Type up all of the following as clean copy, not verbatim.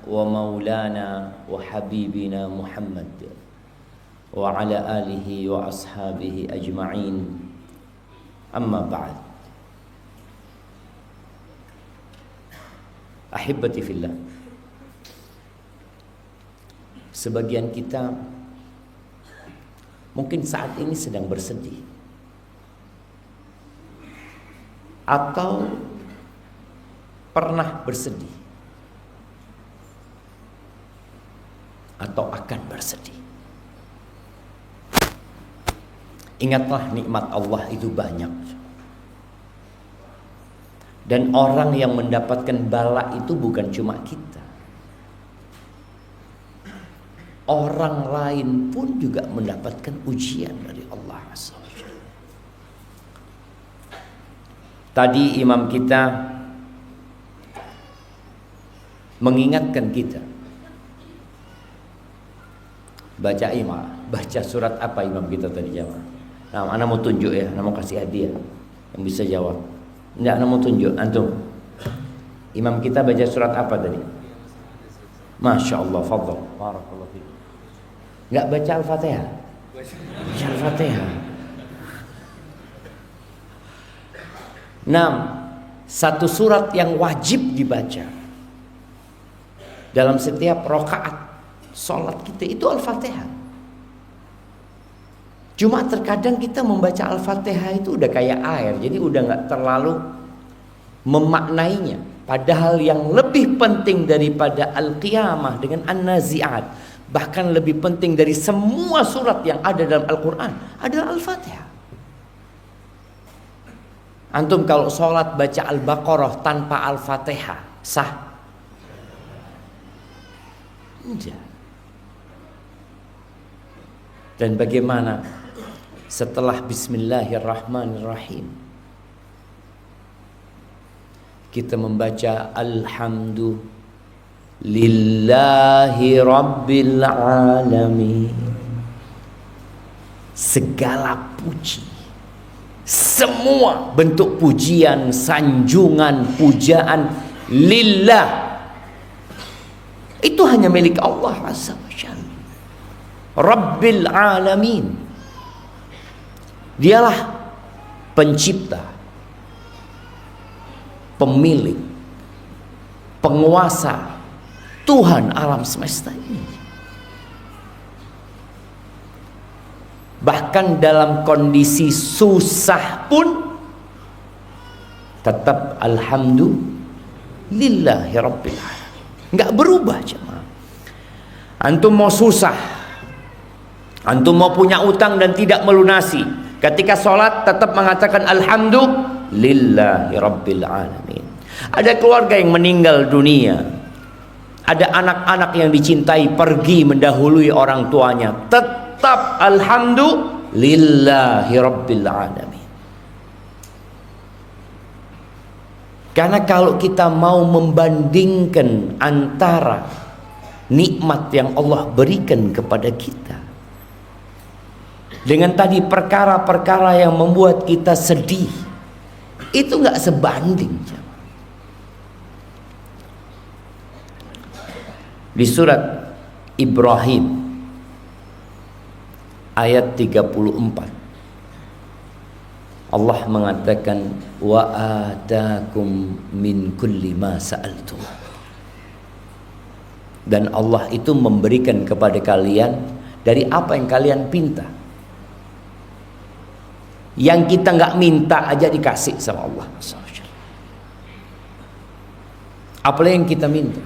ومولانا وحبيبنا محمد وعلى آله وأصحابه أجمعين أما بعد Ahibati fillah. Sebagian kita mungkin saat ini sedang bersedih atau pernah bersedih atau akan bersedih. Ingatlah nikmat Allah itu banyak. Dan orang yang mendapatkan bala itu bukan cuma kita. Orang lain pun juga mendapatkan ujian dari Allah SWT. Tadi imam kita mengingatkan kita. Baca surat apa imam kita tadi jawab? Nah, ana mau tunjuk ya, ana mau kasih hadiah yang bisa jawab. Enggak, ana mau tunjuk antum. Imam kita baca surat apa tadi? Masya Allah, fadhal. Barakallahu fiik. Enggak baca Al-Fatihah? Baca Al-Fatihah. 6. Satu surat yang wajib dibaca dalam setiap rakaat salat kita itu Al-Fatihah. Cuma terkadang kita membaca Al-Fatihah itu udah kayak air, jadi udah gak terlalu memaknainya. Padahal yang lebih penting daripada Al-Qiyamah dengan An-Nazi'at, bahkan lebih penting dari semua surat yang ada dalam Al-Quran adalah Al-Fatihah. Antum kalau sholat baca Al-Baqarah tanpa Al-Fatihah sah? Tidak. Dan bagaimana setelah Bismillahirrahmanirrahim kita membaca Alhamdulillahi Rabbil Alamin, segala puji, semua bentuk pujian, sanjungan, pujaan lillah itu hanya milik Allah Azza wa Jalla. Rabbil Alamin, dialah pencipta, pemilik, penguasa, Tuhan alam semesta ini. Bahkan dalam kondisi susah pun tetap alhamdulillahi rabbil alamin. Enggak berubah jemaah. Antum mau susah, antum mau punya utang dan tidak melunasi, ketika sholat tetap mengatakan alhamdulillahi rabbil alamin. Ada keluarga yang meninggal dunia, ada anak-anak yang dicintai pergi mendahului orang tuanya, tetap alhamdulillahi rabbil alamin. Karena kalau kita mau membandingkan antara nikmat yang Allah berikan kepada kita dengan tadi perkara-perkara yang membuat kita sedih, itu nggak sebanding. Di surat Ibrahim ayat 34 Allah mengatakan wa atakum min kulli ma sa'altum, dan Allah itu memberikan kepada kalian dari apa yang kalian pinta. Yang kita nggak minta aja dikasih sama Allah. Apalagi yang kita minta.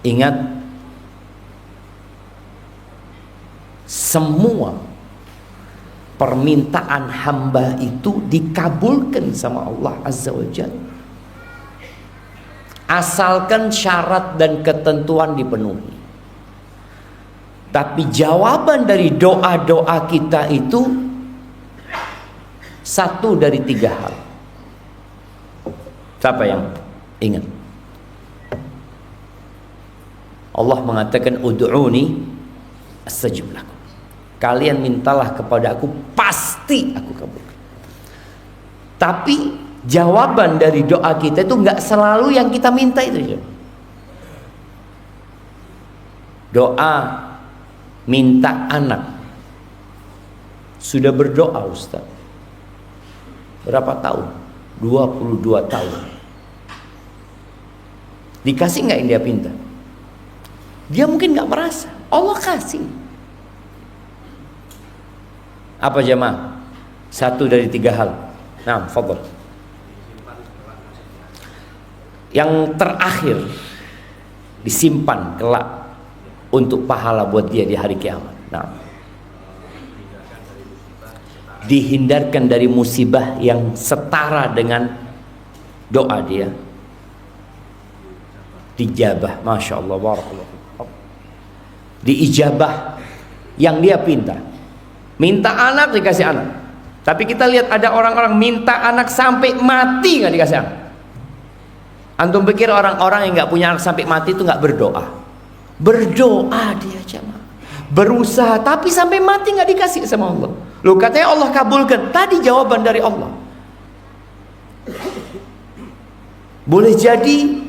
Ingat, semua permintaan hamba itu dikabulkan sama Allah Azza wa Jalla, asalkan syarat dan ketentuan dipenuhi. Tapi jawaban dari doa-doa kita itu satu dari 3 hal. Siapa yang ingat? Allah mengatakan ud'uni astajib lakum. Kalian mintalah kepada aku, pasti aku kabulkan. Tapi jawaban dari doa kita itu nggak selalu yang kita minta itu. Doa minta anak. Sudah berdoa Ustaz. Berapa tahun? 22 tahun. Dikasih nggak yang dia pinta? Dia mungkin nggak merasa. Allah kasih. Apa jemaah? 1 dari 3 hal. Nah, fadhal. Yang terakhir disimpan kelak untuk pahala buat dia di hari kiamat. Nah, dihindarkan dari musibah yang setara dengan doa dia. Dijabah, masya Allah, barakallahu. Diijabah yang dia minta anak dikasih anak. Tapi kita lihat ada orang-orang minta anak sampai mati nggak dikasih anak. Antum pikir orang-orang yang nggak punya anak sampai mati itu nggak berdoa? Berdoa dia jemaah, berusaha, tapi sampai mati nggak dikasih sama Allah. Loh, katanya Allah kabulkan. Tadi jawaban dari Allah. Boleh jadi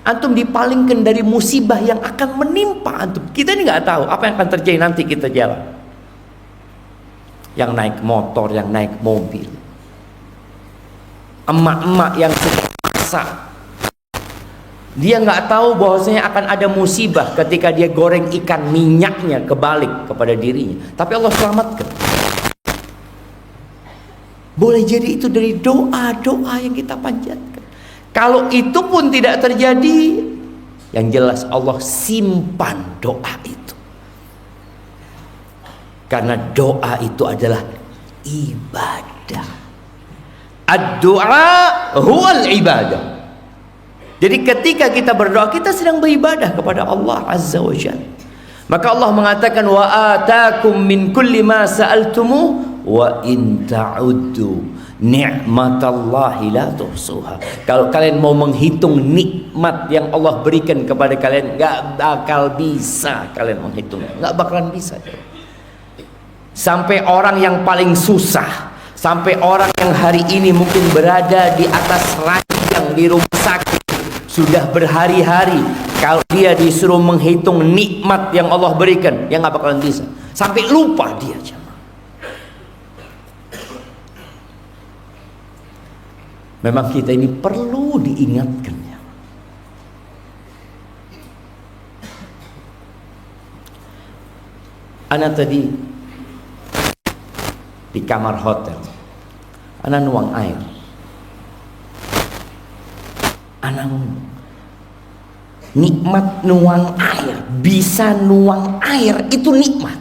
antum dipalingkan dari musibah yang akan menimpa antum. Kita ini nggak tahu apa yang akan terjadi nanti kita jalan. Yang naik motor, yang naik mobil, emak-emak yang suka masak, dia nggak tahu bahwasanya akan ada musibah ketika dia goreng ikan, minyaknya kebalik kepada dirinya. Tapi Allah selamatkan. Boleh jadi itu dari doa-doa yang kita panjatkan. Kalau itu pun tidak terjadi, yang jelas Allah simpan doa itu. Karena doa itu adalah ibadah. Ad-du'a huwal ibadah. Jadi ketika kita berdoa, kita sedang beribadah kepada Allah Azza wa Jalla. Maka Allah mengatakan, wa atakum min kulli ma sa'altumu wa in ta'uddu ni'matallahi la tuhsuha. Kalau kalian mau menghitung nikmat yang Allah berikan kepada kalian, gak bakal bisa kalian menghitungnya, gak bakalan bisa. Sampai orang yang paling susah, sampai orang yang hari ini mungkin berada di atas ranjang di rumah sakit sudah berhari-hari, kalau dia disuruh menghitung nikmat yang Allah berikan, ya gak bakalan bisa. Sampai lupa dia. Memang kita ini perlu diingatkan ya. Ana tadi di kamar hotel, ana nuang air. Ana nikmat nuang air, bisa nuang air itu nikmat.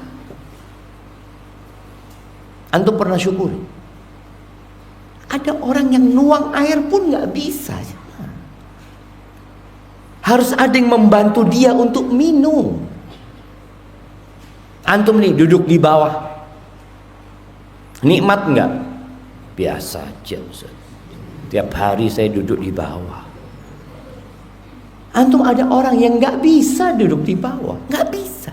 Antum pernah syukuri? Ada orang yang nuang air pun nggak bisa. Harus ada yang membantu dia untuk minum. Antum nih duduk di bawah, nikmat nggak? Biasa aja Ustaz. Tiap hari saya duduk di bawah. Antum ada orang yang nggak bisa duduk di bawah, nggak bisa.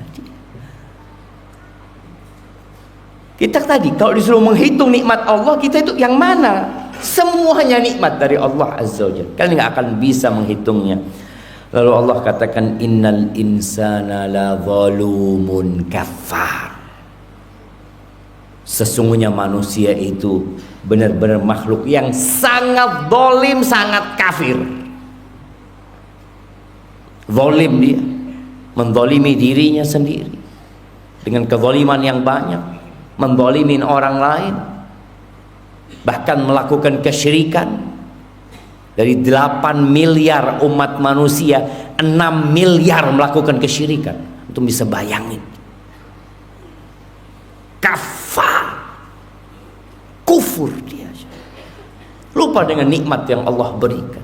Kita tadi kalau disuruh menghitung nikmat Allah, kita itu yang mana? Semuanya nikmat dari Allah Azza wa Jalla. Kalian nggak akan bisa menghitungnya. Lalu Allah katakan, innal insana la zalumun kafar. Sesungguhnya manusia itu benar-benar makhluk yang sangat zalim, sangat kafir. Zalim dia, menzalimi dirinya sendiri dengan kezaliman yang banyak. Menzalimin orang lain, bahkan melakukan kesyirikan. Dari 8 miliar umat manusia, 6 miliar melakukan kesyirikan. Untuk bisa bayangin, kafar, kufur dia, lupa dengan nikmat yang Allah berikan.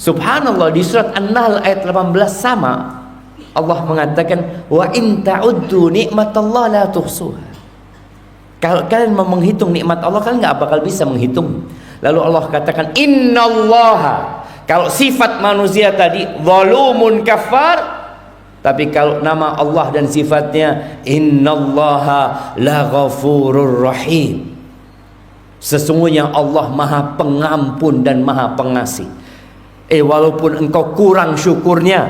Subhanallah, di surat An-Nahl ayat 18 sama Allah mengatakan, wa in ta'uddu nikmatallahi la tuhsuha. Kalau kalian mau menghitung nikmat Allah, kalian nggak bakal bisa menghitung. Lalu Allah katakan, innallaha. Kalau sifat manusia tadi zalumun kafar, tapi kalau nama Allah dan sifatnya, innallaha la ghafurur rahim. Sesungguhnya Allah Maha Pengampun dan Maha Pengasih. Walaupun engkau kurang syukurnya,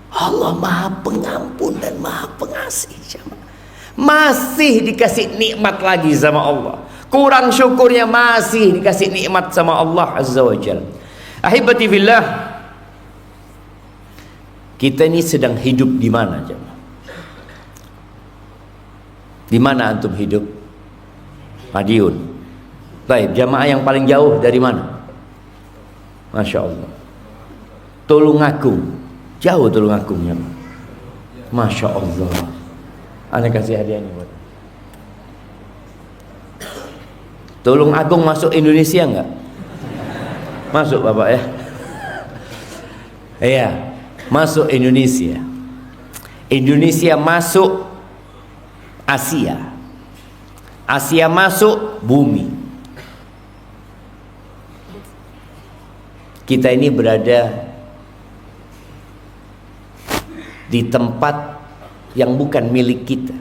Allah Maha Pengampun dan Maha Pengasih. Masih dikasih nikmat lagi sama Allah. Kurang syukurnya masih dikasih nikmat sama Allah Azza wa Jalla. Ahibati fillah, kita ini sedang hidup di mana, jemaah? Di mana antum hidup? Madiun. Baik, jamaah yang paling jauh dari mana? Masya Allah. Tulungagung. Jauh Tulungagungnya. Masya Allah. Ana kasih hadiah ini buat. Tulungagung masuk Indonesia enggak? Masuk Bapak ya. Iya, masuk Indonesia. Indonesia masuk Asia. Asia masuk bumi. Kita ini berada di tempat yang bukan milik kita.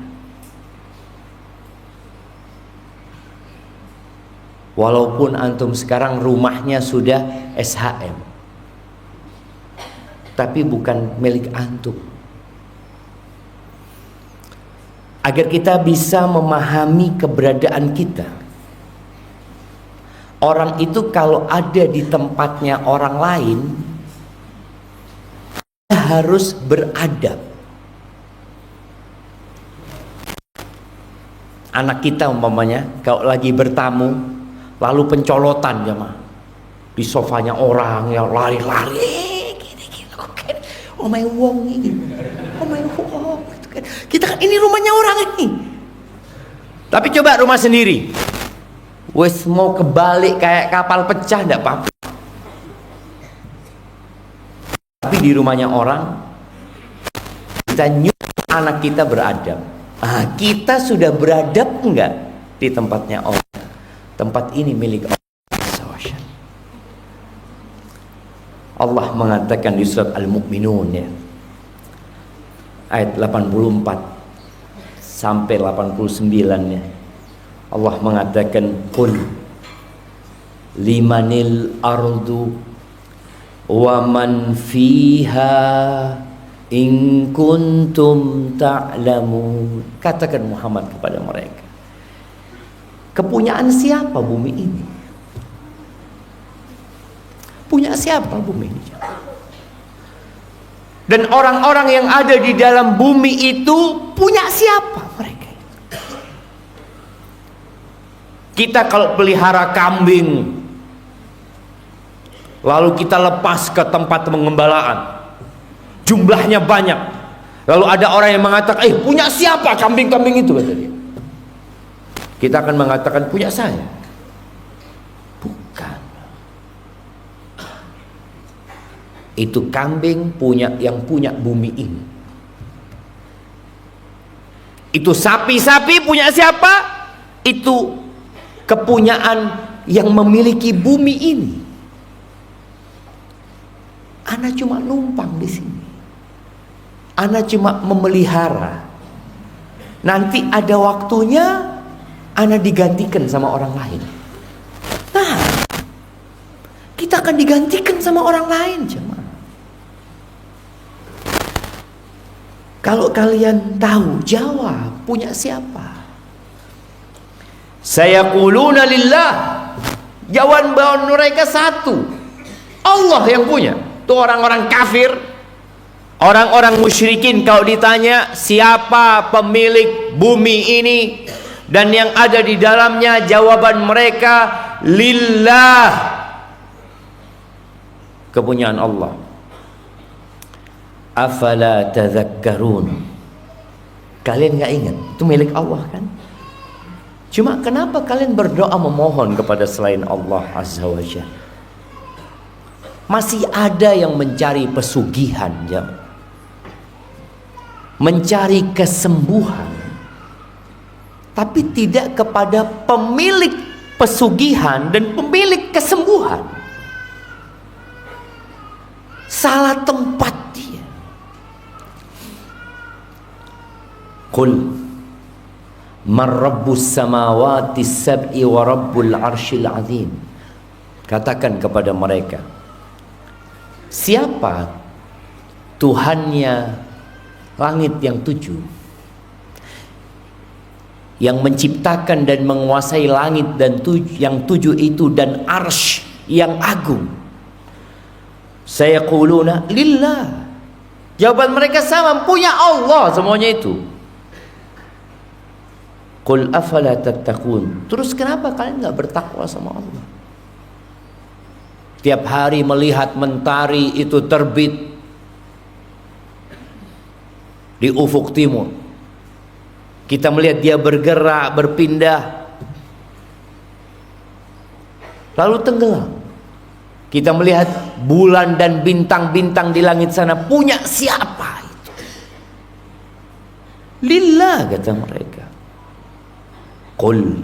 Walaupun antum sekarang rumahnya sudah SHM, tapi bukan milik antum. Agar kita bisa memahami keberadaan kita, orang itu kalau ada di tempatnya orang lain harus beradab. Anak kita umpamanya kalau lagi bertamu lalu pencolotan jemaah di sofanya orang yang lari-lari gini-gini, oh my wong ini, oh my wong, kita kan ini rumahnya orang ini. Tapi coba rumah sendiri, wes mau kebalik kayak kapal pecah ndak apa-apa. Tapi di rumahnya orang kita nyuruh anak kita beradab. Kita sudah beradab enggak di tempatnya orang? Tempat ini milik Allah. Allah mengatakan di surat Al-Mu'minun ya, ayat 84 sampai 89 ya. Allah mengatakan qul limanil ardu wa man fiha in kuntum ta'lamun. Katakan Muhammad kepada mereka, kepunyaan siapa bumi ini? Punya siapa bumi ini? Dan orang-orang yang ada di dalam bumi itu punya siapa mereka? Kita kalau pelihara kambing lalu kita lepas ke tempat pengembalaan, jumlahnya banyak, lalu ada orang yang mengatakan, punya siapa kambing-kambing itu? Kata dia. Kita akan mengatakan punya saya. Bukan. Itu kambing punya yang punya bumi ini. Itu sapi-sapi punya siapa? Itu kepunyaan yang memiliki bumi ini. Ana cuma numpang di sini. Ana cuma memelihara. Nanti ada waktunya Ana digantikan sama orang lain. Nah, kita akan digantikan sama orang lain, jemaah. Kalau kalian tahu, jawab, punya siapa? Sayaquluna lillah. Jawaban mereka satu, Allah yang punya. Itu orang-orang kafir, orang-orang musyrikin kalau ditanya siapa pemilik bumi ini dan yang ada di dalamnya, jawaban mereka lillah, kepunyaan Allah. Afala tadhakkarun, kalian nggak ingat itu milik Allah kan? Cuma kenapa kalian berdoa memohon kepada selain Allah Azza wa Jalla? Masih ada yang mencari pesugihan, mencari kesembuhan, tapi tidak kepada pemilik pesugihan dan pemilik kesembuhan. Salah tempat dia. Qul Man rabbus samawati sab'i wa rabbul arsyil azim. Katakan kepada mereka, siapa Tuhannya langit yang 7, yang menciptakan dan menguasai langit dan yang 7 itu, dan arsy yang agung? Sayaquluna lillah. Jawaban mereka sama, punya Allah semuanya itu. Qul afala tattaqun. Terus kenapa kalian nggak bertakwa sama Allah? Tiap hari melihat mentari itu terbit di ufuk timur, kita melihat dia bergerak, berpindah, lalu tenggelam. Kita melihat bulan dan bintang-bintang di langit sana. Punya siapa itu? Lillah, kata mereka. Qul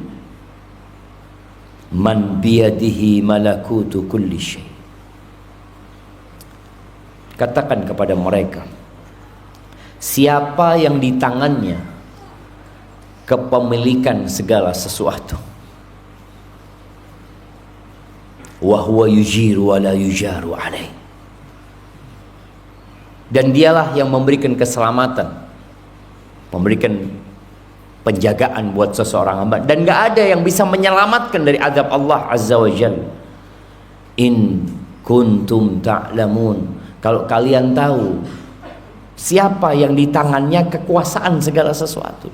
man biyadihi malakutu kulli syai. Katakan kepada mereka, siapa yang di tangannya kepemilikan segala sesuatu. Wa huwa yujiru wa la yujaru alaih. Dan dialah yang memberikan keselamatan, memberikan penjagaan buat seseorang hamba, dan gak ada yang bisa menyelamatkan dari azab Allah Azza wa Jalla. In kuntum ta'lamun, kalau kalian tahu siapa yang di tangannya kekuasaan segala sesuatu.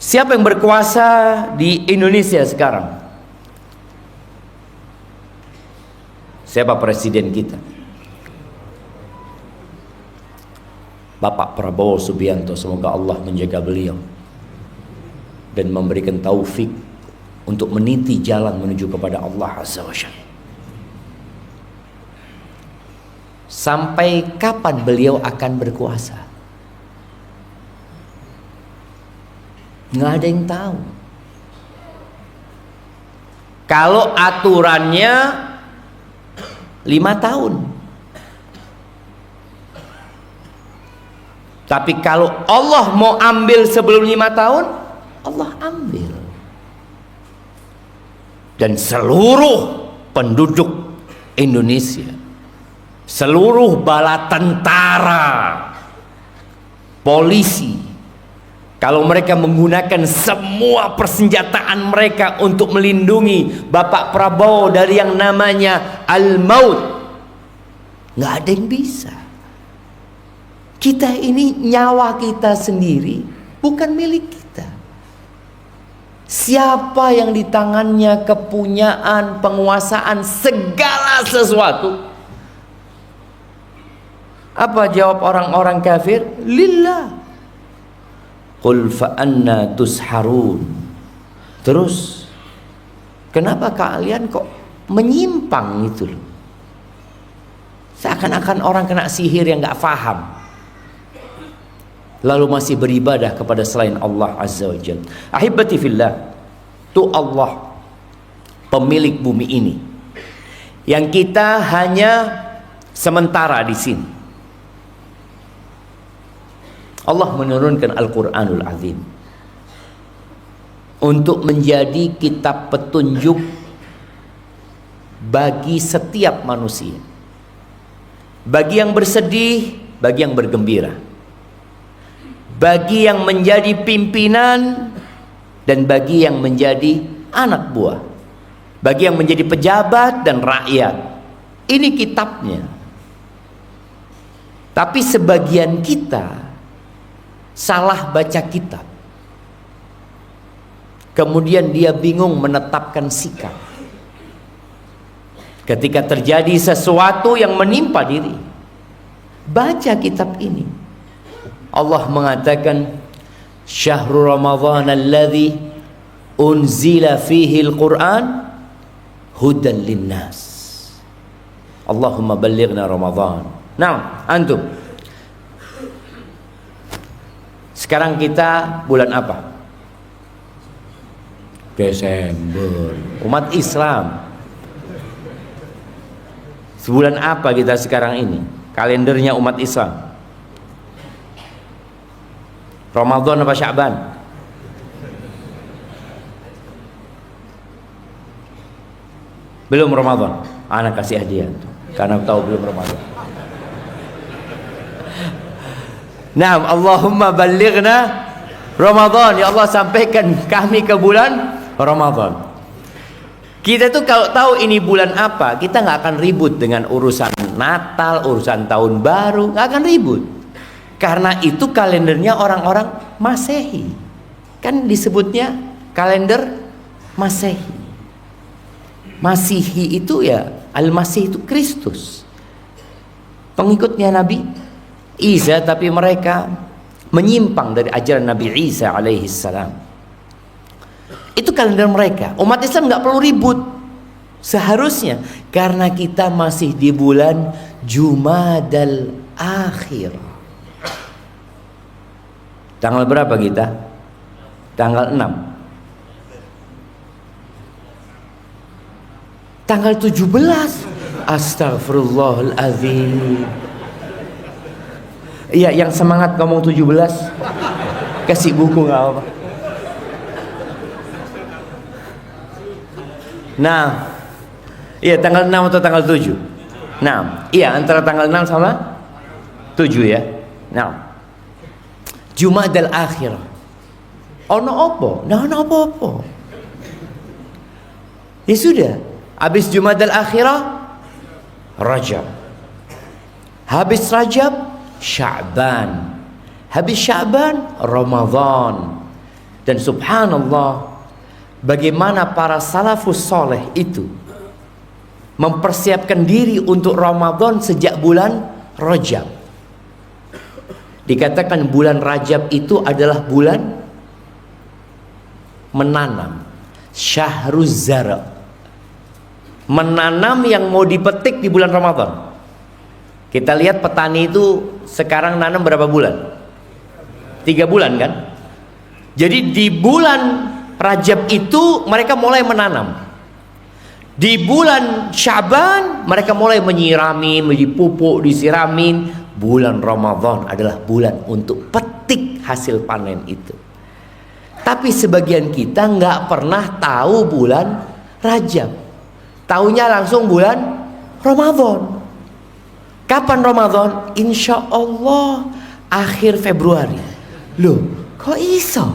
Siapa yang berkuasa di Indonesia sekarang? Siapa presiden kita? Bapak Prabowo Subianto. Semoga Allah menjaga beliau dan memberikan taufik untuk meniti jalan menuju kepada Allah Azza wa Jalla. Sampai kapan beliau akan berkuasa? Nggak ada yang tahu. Kalau aturannya 5 tahun. Tapi kalau Allah mau ambil sebelum 5 tahun, Allah ambil. Dan seluruh penduduk Indonesia, seluruh bala tentara, polisi, kalau mereka menggunakan semua persenjataan mereka untuk melindungi Bapak Prabowo dari yang namanya al-maut, nggak ada yang bisa. Kita ini, nyawa kita sendiri bukan milik kita. Siapa yang di tangannya kepunyaan, penguasaan segala sesuatu? Apa jawab orang-orang kafir? Lillah. Qul fa anna tusharun. Terus kenapa kalian kok menyimpang itu loh? Seakan-akan orang kena sihir yang nggak paham, lalu masih beribadah kepada selain Allah Azza wa Jalla. Ahibati fillah, itu Allah pemilik bumi ini, yang kita hanya sementara di sini. Allah menurunkan Al-Quranul Azim untuk menjadi kitab petunjuk bagi setiap manusia, bagi yang bersedih, bagi yang bergembira, bagi yang menjadi pimpinan dan bagi yang menjadi anak buah, bagi yang menjadi pejabat dan rakyat. Ini kitabnya. Tapi sebagian kita salah baca kitab, kemudian dia bingung menetapkan sikap ketika terjadi sesuatu yang menimpa diri. Baca kitab ini. Allah mengatakan, syahrul ramadhan alladhi unzila fihi al-Quran hudan linnas. Allahumma ballighna ramadhan. Nah, antum, sekarang kita bulan apa? Desember. Umat Islam, sebulan apa kita sekarang ini? Kalendernya umat Islam. Ramadan apa Sya'ban? Belum Ramadan. Anak kasih hadiah karena tahu belum Ramadan. Naam, Allahumma ballighna Ramadan. Ya Allah, sampaikan kami ke bulan Ramadan. Kita tuh kalau tahu ini bulan apa, kita nggak akan ribut dengan urusan Natal, urusan Tahun Baru, nggak akan ribut. Karena itu kalendernya orang-orang Masehi. Kan disebutnya kalender Masehi. Masihi itu ya, Al-Masih itu Kristus. Pengikutnya Nabi Isa, tapi mereka menyimpang dari ajaran Nabi Isa alaihi salam. Itu kalender mereka. Umat Islam nggak perlu ribut seharusnya, karena kita masih di bulan Jumadal Akhir. Tanggal berapa kita? Tanggal 6. Tanggal 17. Astagfirullahaladzim. Iya, yang semangat ngomong 17 kasih buku nggak apa-apa. Nah, iya tanggal 6 atau tanggal 7? Nah, iya antara tanggal 6 sama 7 ya. Nah, Jumadal Akhir. Ono opo? Nah, ono apa-apa. Ya sudah, habis Jumadal Akhirah Rajab. Habis Rajab Sya'ban. Habis Sya'ban Ramadan. Dan subhanallah, bagaimana para salafus soleh itu mempersiapkan diri untuk Ramadan sejak bulan Rajab. Dikatakan bulan Rajab itu adalah bulan menanam, syahruz zara, menanam yang mau dipetik di bulan Ramadan. Kita lihat petani itu sekarang nanam berapa bulan? 3 bulan kan? Jadi di bulan Rajab itu mereka mulai menanam. Di bulan Sya'ban mereka mulai menyirami, dipupuk, disiramin. Bulan Ramadan adalah bulan untuk petik hasil panen itu. Tapi sebagian kita nggak pernah tahu bulan Rajab. Taunya langsung bulan Ramadan. Kapan Ramadan? Insya Allah akhir Februari. Loh, kok iso?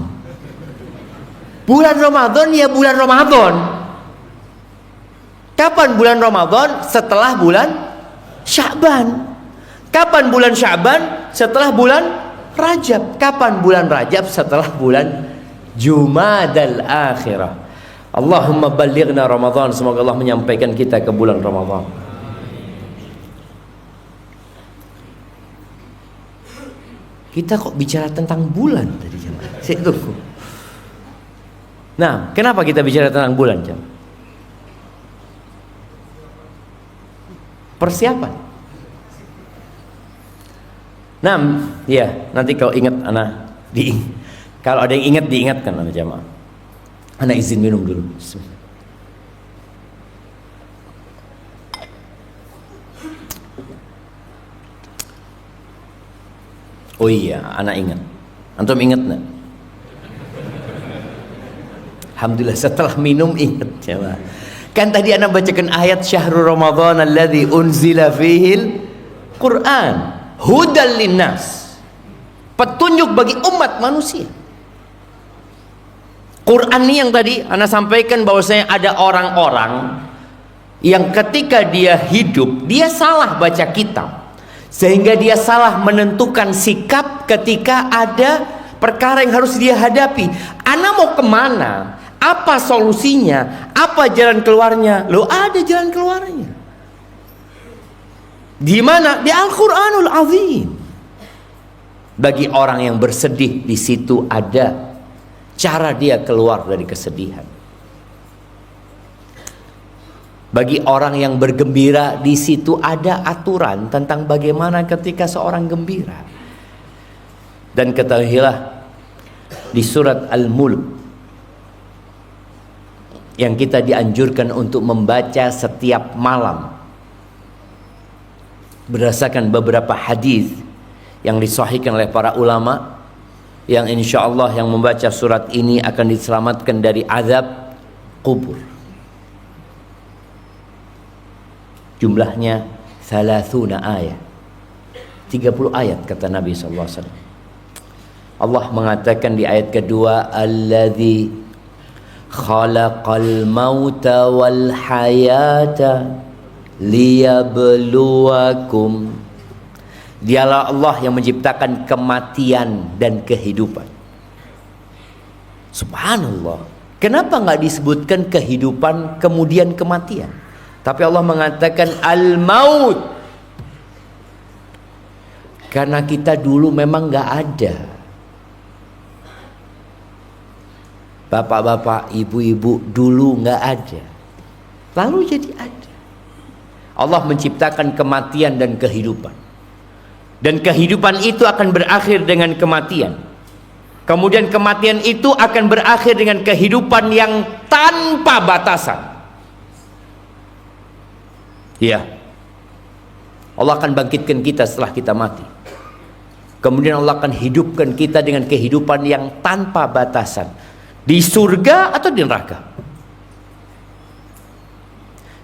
Bulan Ramadan ya bulan Ramadan. Kapan bulan Ramadan? Setelah bulan Sya'ban. Kapan bulan Sya'ban? Setelah bulan Rajab. Kapan bulan Rajab? Setelah bulan Jumadal Akhirah. Allahumma ballighna Ramadan. Semoga Allah menyampaikan kita ke bulan Ramadan. Kita kok bicara tentang bulan tadi jemaah? Saya tunggu. Nah, kenapa kita bicara tentang bulan jemaah? Persiapan. Nah, ya nanti kalau ingat anak kalau ada yang ingat diingatkan anak jamaah. Anak izin minum dulu. Oh iya, anak ingat. Antum ingat nggak? Alhamdulillah setelah minum ingat jamaah. Kan tadi anak bacakan ayat syahrul Ramadan alladzi unzila fihil Quran. Hudal linnas, petunjuk bagi umat manusia. Quran ini yang tadi Anda sampaikan bahwasanya ada orang-orang yang ketika dia hidup dia salah baca kitab, sehingga dia salah menentukan sikap ketika ada perkara yang harus dia hadapi. Anda mau kemana? Apa solusinya? Apa jalan keluarnya? Loh, ada jalan keluarnya. Di mana? Di Al-Qur'anul Azim. Bagi orang yang bersedih, di situ ada cara dia keluar dari kesedihan. Bagi orang yang bergembira, di situ ada aturan tentang bagaimana ketika seorang gembira. Dan ketahuilah di surat Al-Mulk yang kita dianjurkan untuk membaca setiap malam, berdasarkan beberapa hadis yang disahihkan oleh para ulama, yang insya Allah yang membaca surat ini akan diselamatkan dari azab kubur. Jumlahnya 30 ayat, 30 ayat kata Nabi SAW. Allah mengatakan di ayat kedua, Alladzi khalaqal mauta wal hayata liyabluwakum. Dialah Allah yang menciptakan kematian dan kehidupan. Subhanallah. Kenapa nggak disebutkan kehidupan kemudian kematian? Tapi Allah mengatakan al-maut. Karena kita dulu memang nggak ada. Bapak-bapak, ibu-ibu dulu nggak ada. Lalu jadi ada. Allah menciptakan kematian dan kehidupan. Dan kehidupan itu akan berakhir dengan kematian. Kemudian kematian itu akan berakhir dengan kehidupan yang tanpa batasan. Ya, Allah akan bangkitkan kita setelah kita mati. Kemudian Allah akan hidupkan kita dengan kehidupan yang tanpa batasan. Di surga atau di neraka.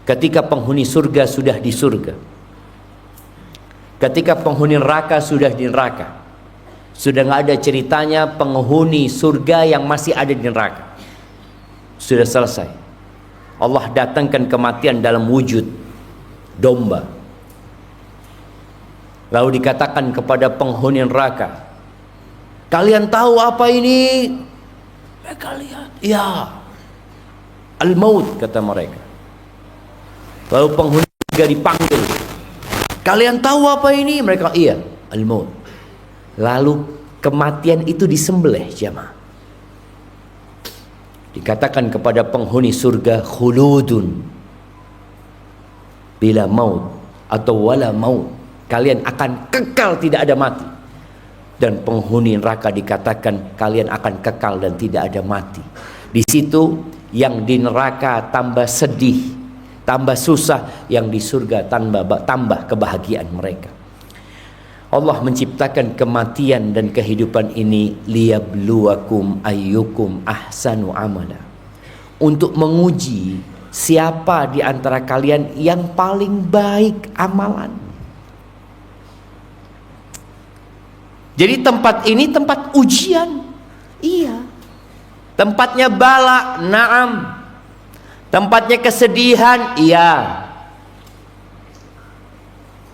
Ketika penghuni surga sudah di surga, ketika penghuni neraka sudah di neraka, sudah nggak ada ceritanya penghuni surga yang masih ada di neraka. Sudah selesai. Allah datangkan kematian dalam wujud domba. Lalu dikatakan kepada penghuni neraka, kalian tahu apa ini? Mereka lihat, ya, al-maut kata mereka. Lalu penghuni surga dipanggil, kalian tahu apa ini? Mereka, iya, al-maut. Lalu kematian itu disembelih, jamaah. Dikatakan kepada penghuni surga, khuludun bila maut atau wala maut, kalian akan kekal tidak ada mati. Dan penghuni neraka dikatakan kalian akan kekal dan tidak ada mati. Di situ yang di neraka tambah sedih, tambah susah, yang di surga tambah kebahagiaan mereka. Allah menciptakan kematian dan kehidupan ini liyabluwakum ayyukum ahsanu amala, untuk menguji siapa di antara kalian yang paling baik amalan. Jadi tempat ini tempat ujian. Iya. Tempatnya bala, na'am. Tempatnya kesedihan, iya.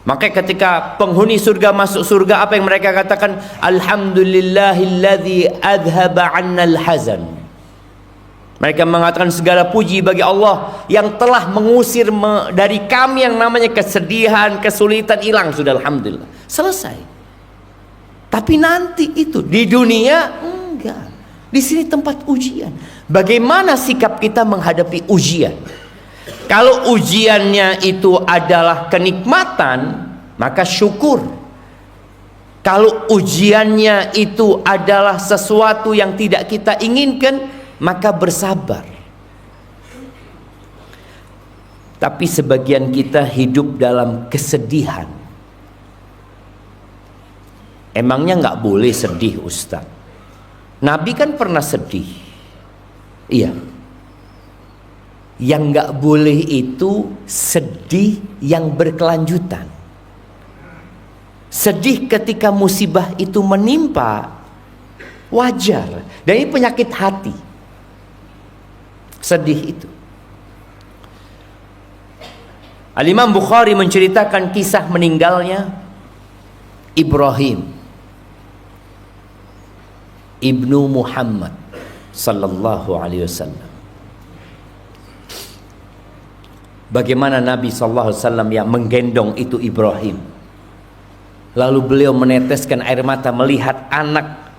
Maka ketika penghuni surga masuk surga, apa yang mereka katakan? Alhamdulillahilladzi adhaba 'annal hazan. Mereka mengatakan segala puji bagi Allah yang telah mengusir dari kami yang namanya kesedihan, kesulitan, hilang sudah, alhamdulillah. Selesai. Tapi nanti itu di dunia enggak. Di sini tempat ujian. Bagaimana sikap kita menghadapi ujian? Kalau ujiannya itu adalah kenikmatan, maka syukur. Kalau ujiannya itu adalah sesuatu yang tidak kita inginkan, maka bersabar. Tapi sebagian kita hidup dalam kesedihan. Emangnya nggak boleh sedih, Ustaz? Nabi kan pernah sedih. Iya. Yang nggak boleh itu sedih yang berkelanjutan. Sedih ketika musibah itu menimpa, wajar. Dan ini penyakit hati. Sedih itu. Al-Imam Bukhari menceritakan kisah meninggalnya Ibrahim ibnu Muhammad sallallahu alaihi wasallam. Bagaimana Nabi sallallahu alaihi wasallam yang menggendong itu Ibrahim. Lalu beliau meneteskan air mata melihat anak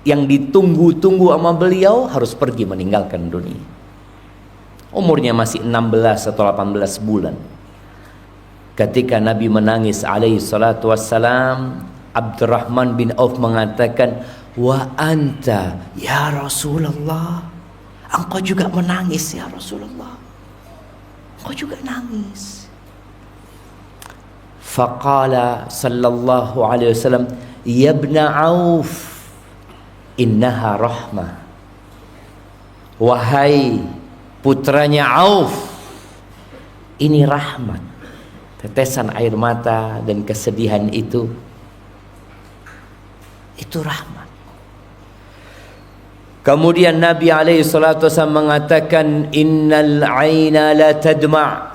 yang ditunggu-tunggu sama beliau harus pergi meninggalkan dunia. Umurnya masih 16 atau 18 bulan. Ketika Nabi menangis alaihi salatu wassalam, Abdurrahman bin Auf mengatakan, wa anta ya Rasulullah, engkau juga menangis ya Rasulullah, engkau juga nangis. Faqala sallallahu alaihi wasallam, ya ibn Auf, innaha rahmah. Wahai putranya Auf, ini rahmat. Tetesan air mata dan kesedihan itu rahmat. Kemudian Nabi alaihi salatu wasallam mengatakan, innal aina la tadma',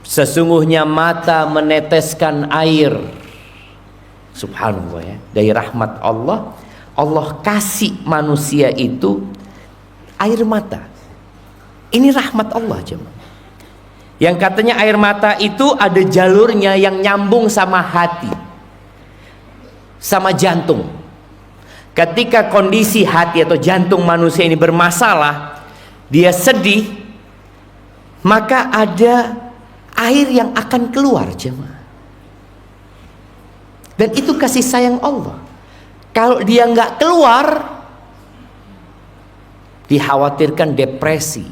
sesungguhnya mata meneteskan air. Subhanallah ya, dari rahmat Allah, Allah kasih manusia itu air mata. Ini rahmat Allah jemaah. Yang katanya air mata itu ada jalurnya yang nyambung sama hati, sama jantung. Ketika kondisi hati atau jantung manusia ini bermasalah, dia sedih, maka ada air yang akan keluar jemaah. Dan itu kasih sayang Allah. Kalau dia nggak keluar, dikhawatirkan depresi,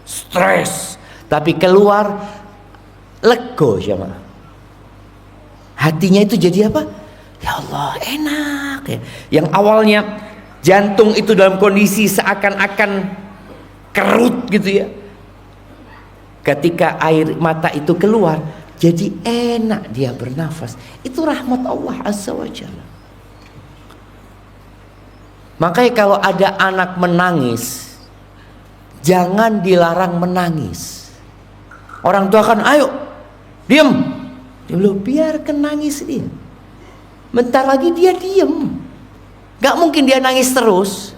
stres. Tapi keluar, lego jemaah. Hatinya itu jadi apa? Ya Allah, enak ya. Yang awalnya jantung itu dalam kondisi seakan-akan kerut gitu ya, ketika air mata itu keluar, jadi enak dia bernafas. Itu rahmat Allah Azza wa Jalla. Makanya kalau ada anak menangis, jangan dilarang menangis. Orang tua kan, ayo diam, biarkan nangis dia. Bentar lagi dia diam. Gak mungkin dia nangis terus.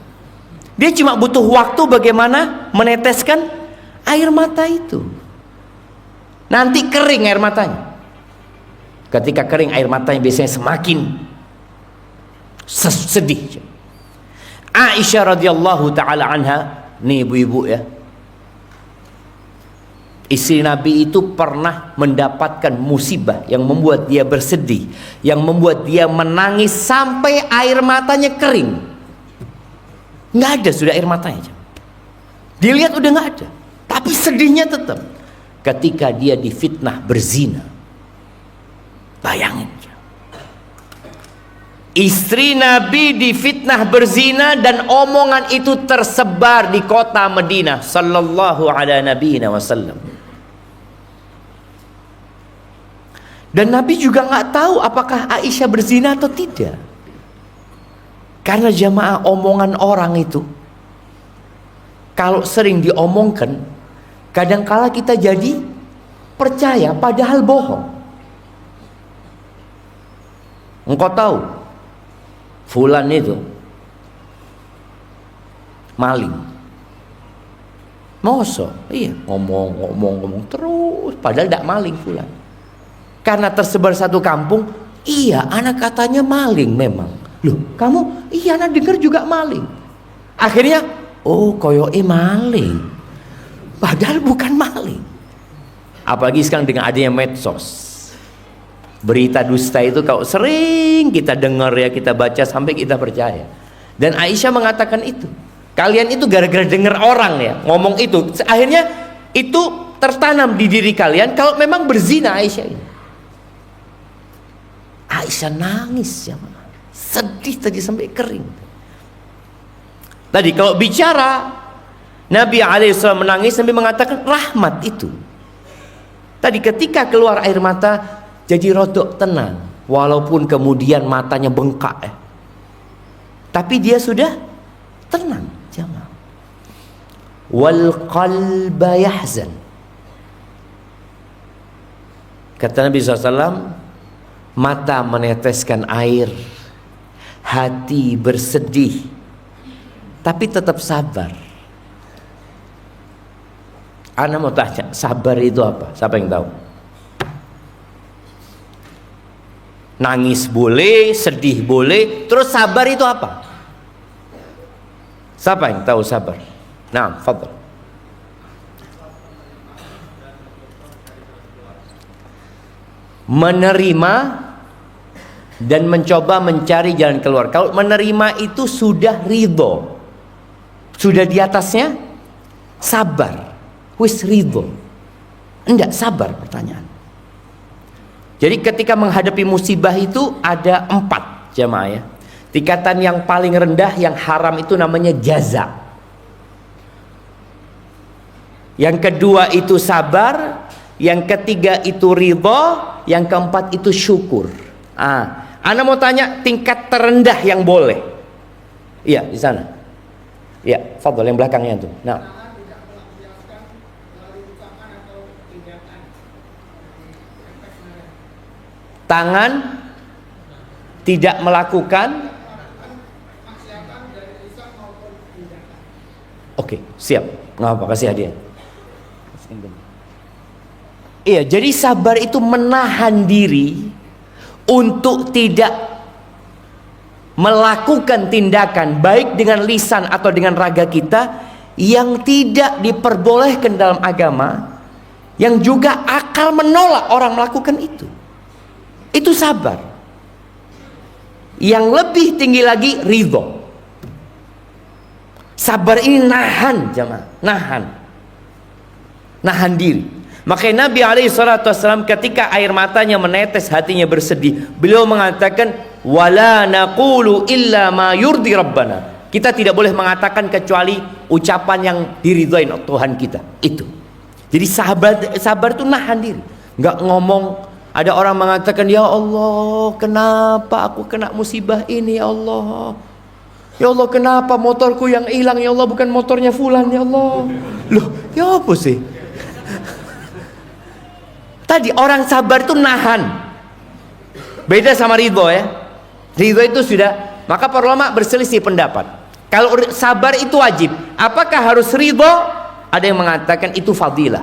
Dia cuma butuh waktu bagaimana meneteskan air mata itu. Nanti kering air matanya. Ketika kering air matanya biasanya semakin sedih. Aisyah radhiyallahu taala anha, nih ibu-ibu ya, istri Nabi itu pernah mendapatkan musibah yang membuat dia bersedih, yang membuat dia menangis sampai air matanya kering. Nggak ada sudah air matanya. Dilihat udah nggak ada, tapi sedihnya tetap. Ketika dia difitnah berzina, bayangin, istri Nabi difitnah berzina dan omongan itu tersebar di kota Madinah. Sallallahu ala nabiyina wasallam. Dan Nabi juga nggak tahu apakah Aisyah berzina atau tidak. Karena jamaah omongan orang itu, kalau sering diomongkan, kadangkala kita jadi percaya padahal bohong. Engkau tahu fulan itu maling. Mosok, iya, ngomong terus padahal tidak maling fulan. Karena tersebar satu kampung, iya anak katanya maling memang. Loh, kamu, iya anak dengar juga maling. Akhirnya, oh koyoke maling. Padahal bukan maling. Apalagi sekarang dengan adanya medsos. Berita dusta itu kalau sering kita dengar ya, kita baca sampai kita percaya. Dan Aisyah mengatakan itu. Kalian itu gara-gara dengar orang ya ngomong itu, akhirnya itu tertanam di diri kalian kalau memang berzina Aisyah ini. Aisyah nangis ya, sedih tadi sampai kering. Tadi kalau bicara Nabi alaihissalam menangis sampai mengatakan rahmat itu. Tadi ketika keluar air mata jadi rodok tenang, walaupun kemudian matanya bengkak ya. Tapi dia sudah tenang jamaah. Wal qalba yahzan. Kata Nabi SAW, mata meneteskan air, hati bersedih, tapi tetap sabar. Ana mau tanya, sabar itu apa? Siapa yang tahu? Nangis boleh, sedih boleh, terus sabar itu apa? Siapa yang tahu sabar? Nah, fadhal. Menerima dan mencoba mencari jalan keluar. Kalau menerima itu sudah ridho, sudah di atasnya sabar, wis ridho. Enggak sabar pertanyaan. Jadi ketika menghadapi musibah itu ada 4 jamaah ya. Tingkatan yang paling rendah yang haram itu namanya jaza. Yang kedua itu sabar, yang ketiga itu ridha, yang keempat itu syukur. Ana mau tanya tingkat terendah yang boleh. Iya, di sana. Iya, fadhol yang belakangnya tuh. Nah. Tangan tidak melakukan. Oke, siap. Nggak apa, kasih hadiah. Iya, jadi sabar itu menahan diri untuk tidak melakukan tindakan baik dengan lisan atau dengan raga kita yang tidak diperbolehkan dalam agama, yang juga akal menolak orang melakukan itu. Itu sabar. Yang lebih tinggi lagi ridho. Sabar ini nahan, jemaah, nahan diri. Makanya Nabi SAW ketika air matanya menetes, hatinya bersedih, beliau mengatakan, wala naqulu illa ma yurdi rabbana. Kita tidak boleh mengatakan kecuali ucapan yang diridhoin Tuhan kita. Itu. Jadi sabar itu nahan diri. Nggak ngomong. Ada orang mengatakan, ya Allah, kenapa aku kena musibah ini, ya Allah. Ya Allah, kenapa motorku yang hilang, ya Allah, bukan motornya fulan, ya Allah. Loh, ya apa sih? Tadi orang sabar itu nahan. Beda sama ridho ya. Ridho itu sudah, maka para ulama berselisih pendapat. Kalau sabar itu wajib, apakah harus ridho? Ada yang mengatakan itu fadilah.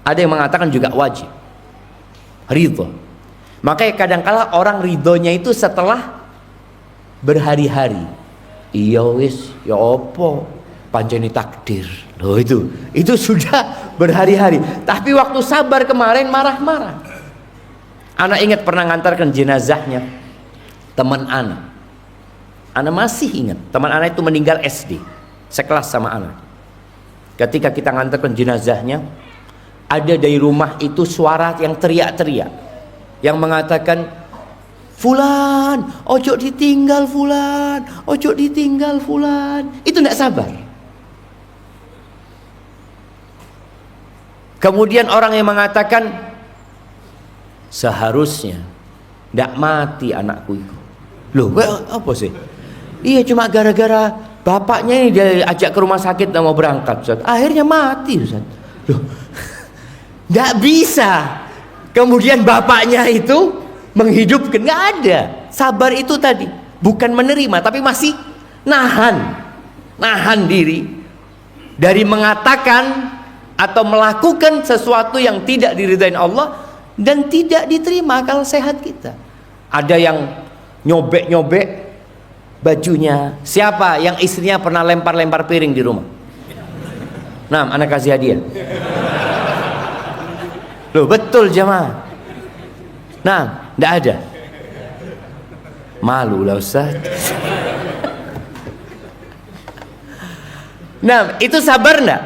Ada yang mengatakan juga wajib. Ridho. Makanya kadangkala orang ridhonya itu setelah berhari-hari. Iya wis, ya opo, panceni takdir. Loh itu sudah berhari-hari. Tapi waktu sabar kemarin marah-marah. Anak ingat pernah ngantarkan jenazahnya teman anak. Anak masih ingat, teman anak itu meninggal SD, sekelas sama anak. Ketika kita ngantarkan jenazahnya, ada dari rumah itu suara yang teriak-teriak, yang mengatakan, Fulan, ojo ditinggal Fulan, ojo ditinggal Fulan. Itu tidak sabar. Kemudian orang yang mengatakan, seharusnya tidak mati anakku itu. Loh, apa sih? Iya, cuma gara-gara bapaknya ini dia ajak ke rumah sakit dan mau berangkat, Ustaz. Akhirnya mati, Ustaz. Loh, tidak bisa. Kemudian bapaknya itu menghidupkan, nggak ada. Sabar itu tadi bukan menerima, tapi masih nahan diri dari mengatakan atau melakukan sesuatu yang tidak diridhain Allah dan tidak diterima akal sehat kita. Ada yang nyobek bajunya. Siapa yang istrinya pernah lempar piring di rumah? Nah, anak kasih hadiah. Loh, betul jemaah. Nah, tidak ada. Malu lah Ustaz. Nah, itu sabar enggak?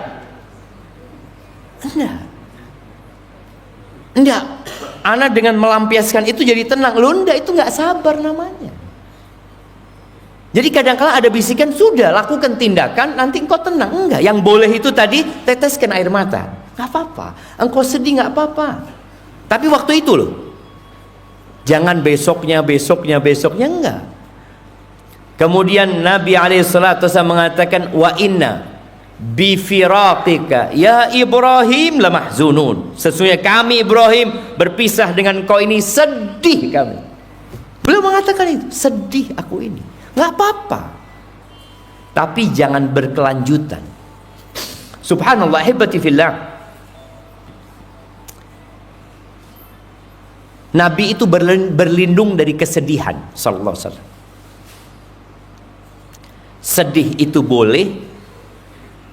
Enggak. Anak dengan melampiaskan itu jadi tenang. Loh, enggak, itu enggak sabar namanya. Jadi kadang-kala ada bisikan, sudah lakukan tindakan, nanti engkau tenang. Enggak, yang boleh itu tadi teteskan air mata. Enggak apa-apa. Engkau sedih enggak apa-apa. Tapi waktu itu loh. Jangan besoknya enggak. Kemudian Nabi SAW mengatakan, wa inna bi firaqika ya Ibrahim lamahzunun. Sesungguhnya kami Ibrahim berpisah dengan kau ini sedih kami. Beliau mengatakan itu, sedih aku ini. Enggak apa-apa. Tapi jangan berkelanjutan. Subhanallah, hebati fillah. Nabi itu berlindung dari kesedihan sallallahu alaihi wasallam. Sedih itu boleh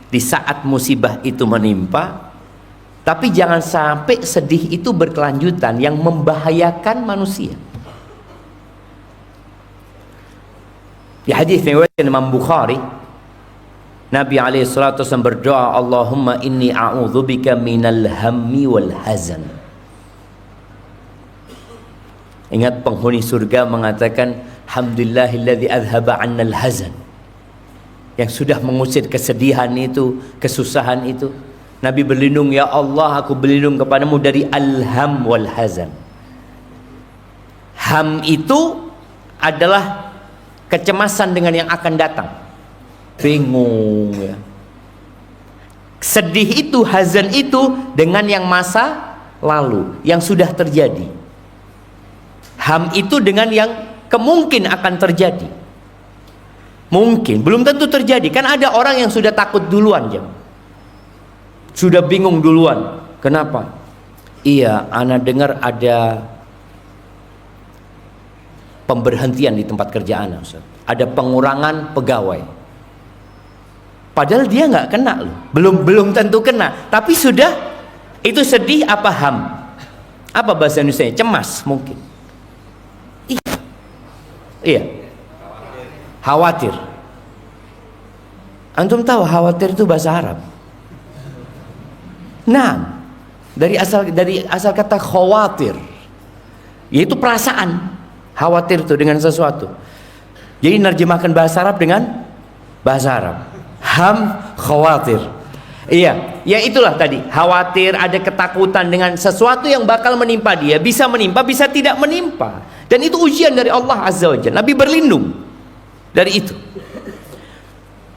di saat musibah itu menimpa, tapi jangan sampai sedih itu berkelanjutan yang membahayakan manusia. Di hadis riwayat Imam Bukhari, Nabi alaihi salatu wasallam berdoa, Allahumma inni a'udzubika minal hammi wal hazan. Ingat penghuni surga mengatakan, Alhamdulillahilladzi adhaba 'annal hazan. Yang sudah mengusir kesedihan itu, kesusahan itu. Nabi berlindung, ya Allah, aku berlindung kepadamu dari al-ham wal hazan. Ham itu adalah kecemasan dengan yang akan datang. Bingung ya. Sedih itu, hazan itu dengan yang masa lalu, yang sudah terjadi. Ham itu dengan yang kemungkinan akan terjadi. Mungkin, belum tentu terjadi. Kan ada orang yang sudah takut duluan, jam. Sudah bingung duluan. Kenapa? Iya, ana dengar ada pemberhentian di tempat kerja ana, Ustaz. Ada pengurangan pegawai. Padahal dia nggak kena loh. Belum tentu kena, tapi sudah. Itu sedih apa ham? Apa bahasa Indonesia? Cemas mungkin. Iya. Khawatir. Antum tahu khawatir itu bahasa Arab? Nah, dari asal kata khawatir, yaitu perasaan khawatir itu dengan sesuatu. Jadi nerjemahkan bahasa Arab dengan bahasa Arab. Ham, khawatir. Iya, ya itulah tadi. Khawatir, ada ketakutan dengan sesuatu yang bakal menimpa dia. Bisa menimpa, bisa tidak menimpa. Dan itu ujian dari Allah Azza wa Jalla. Nabi berlindung dari itu.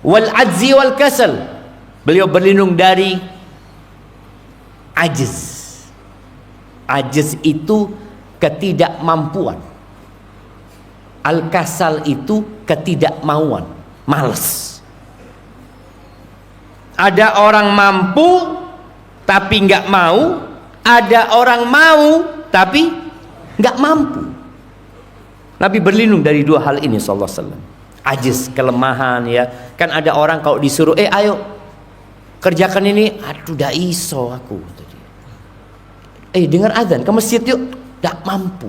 Wal ajzi wal kasal. Beliau berlindung dari ajiz. Ajiz itu ketidakmampuan. Al-kasal itu ketidakmauan, malas. Ada orang mampu tapi nggak mau, ada orang mau tapi nggak mampu. Nabi berlindung dari dua hal ini sallallahu alaihi wasallam. Ajiz, kelemahan ya. Kan ada orang kalau disuruh, ayo kerjakan ini, aduh dah iso aku. Dengar azan ke masjid yuk, nggak mampu.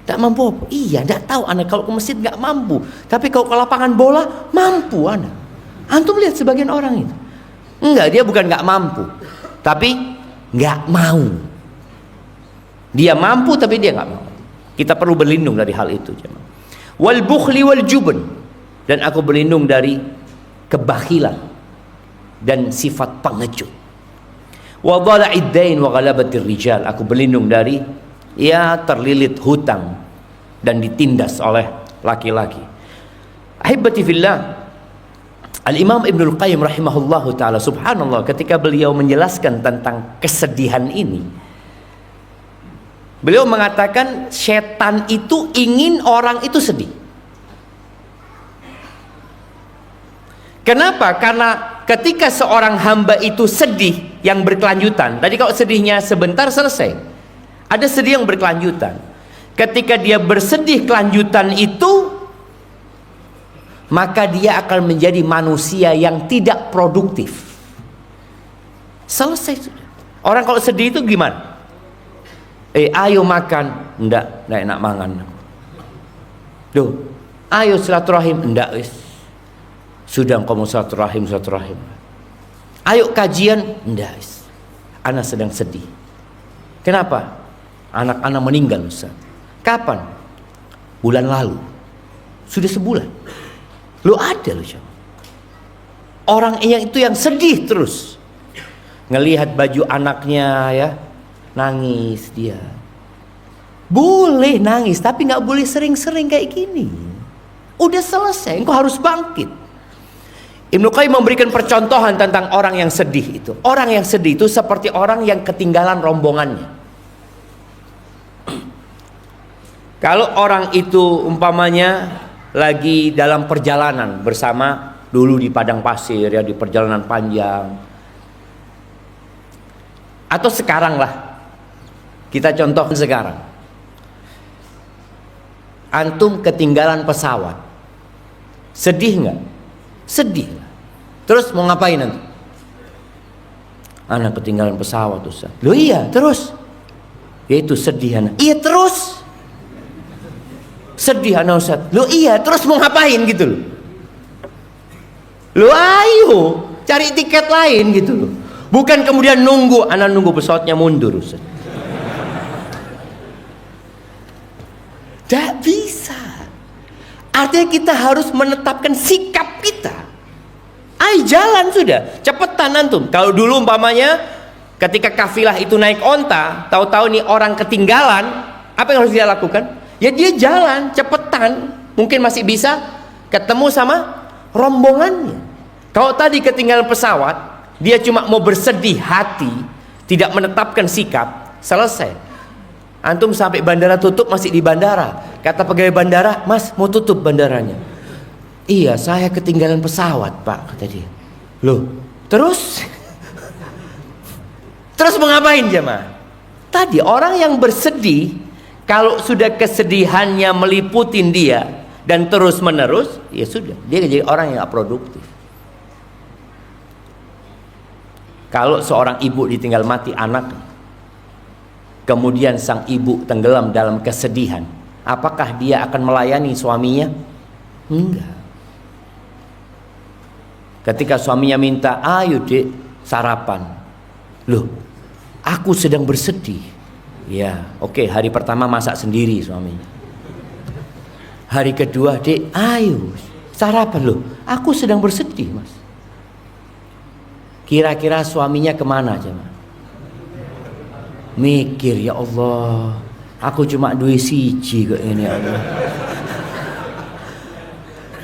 Tak mampu apa? Iya, tidak tahu anak kalau ke masjid nggak mampu. Tapi kalau ke lapangan bola mampu anak. Antum lihat sebagian orang itu. Enggak, dia bukan nggak mampu, tapi nggak mau. Dia mampu tapi dia nggak mau. Kita perlu berlindung dari hal itu. Wal bukhli wal jubn, dan aku berlindung dari kebakhilan dan sifat pengecut. Wa dhala'id dain wa ghalabatir rijal, aku berlindung dari terlilit hutang dan ditindas oleh laki-laki. Ahibati fillah, Al-Imam Ibnul Qayyim rahimahullahu ta'ala, subhanallah, ketika beliau menjelaskan tentang kesedihan ini, beliau mengatakan setan itu ingin orang itu sedih. Kenapa? Karena ketika seorang hamba itu sedih yang berkelanjutan, tadi kalau sedihnya sebentar selesai, ada sedih yang berkelanjutan. Ketika dia bersedih kelanjutan itu, maka dia akan menjadi manusia yang tidak produktif. Selesai sudah. Orang kalau sedih itu gimana? Ayo makan, enggak enak mangan. Duh, ayo silaturahim, enggak wis. Sudah kamu silaturahim. Ayo kajian, enggak wis. Ana sedang sedih. Kenapa? Anak-anak meninggal, Ustaz. Kapan? Bulan lalu. Sudah sebulan. Lu ada lu, orang yang itu yang sedih terus. Ngelihat baju anaknya ya, nangis dia. Boleh nangis, tapi nggak boleh sering-sering kayak gini. Udah selesai, engkau harus bangkit. Ibnu Qayyim memberikan percontohan tentang orang yang sedih itu. Orang yang sedih itu seperti orang yang ketinggalan rombongannya. Kalau orang itu umpamanya lagi dalam perjalanan bersama, dulu di padang pasir ya, di perjalanan panjang, atau sekarang lah, kita contoh sekarang, antum ketinggalan pesawat, sedih nggak? Sedih. Terus mau ngapain nanti? Anak ketinggalan pesawat, Ustaz. Loh iya, terus? Yaitu sedih anak. Iya terus. Sedih anak, Ustaz. Loh iya, terus mau ngapain gitu loh. Loh ayo, cari tiket lain gitu loh. Bukan kemudian nunggu pesawatnya mundur, Ustaz. Tak bisa. Artinya kita harus menetapkan sikap kita. Jalan sudah, cepetan antum. Kalau dulu umpamanya ketika kafilah itu naik onta, tahu-tahu nih orang ketinggalan, apa yang harus dia lakukan? Ya dia jalan, cepetan. Mungkin masih bisa ketemu sama rombongannya. Kalau tadi ketinggalan pesawat, dia cuma mau bersedih hati, tidak menetapkan sikap, selesai. Antum sampai bandara tutup masih di bandara. Kata pegawai bandara, "Mas, mau tutup bandaranya." "Iya, saya ketinggalan pesawat, Pak," kata dia. Loh, terus? Terus mau ngapain jemaah? Tadi orang yang bersedih, kalau sudah kesedihannya meliputin dia dan terus menerus, ya sudah, dia jadi orang yang gak produktif. Kalau seorang ibu ditinggal mati anak, kemudian sang ibu tenggelam dalam kesedihan, apakah dia akan melayani suaminya? Enggak. Ketika suaminya minta, "Ayo dek, sarapan." Loh, aku sedang bersedih. Ya, oke, hari pertama masak sendiri suaminya. Hari kedua, "Dek, ayo sarapan." Loh, aku sedang bersedih, Mas. Kira-kira suaminya kemana aja, Mas? Mikir, ya Allah, aku cuma duwe siji kok ini, Allah.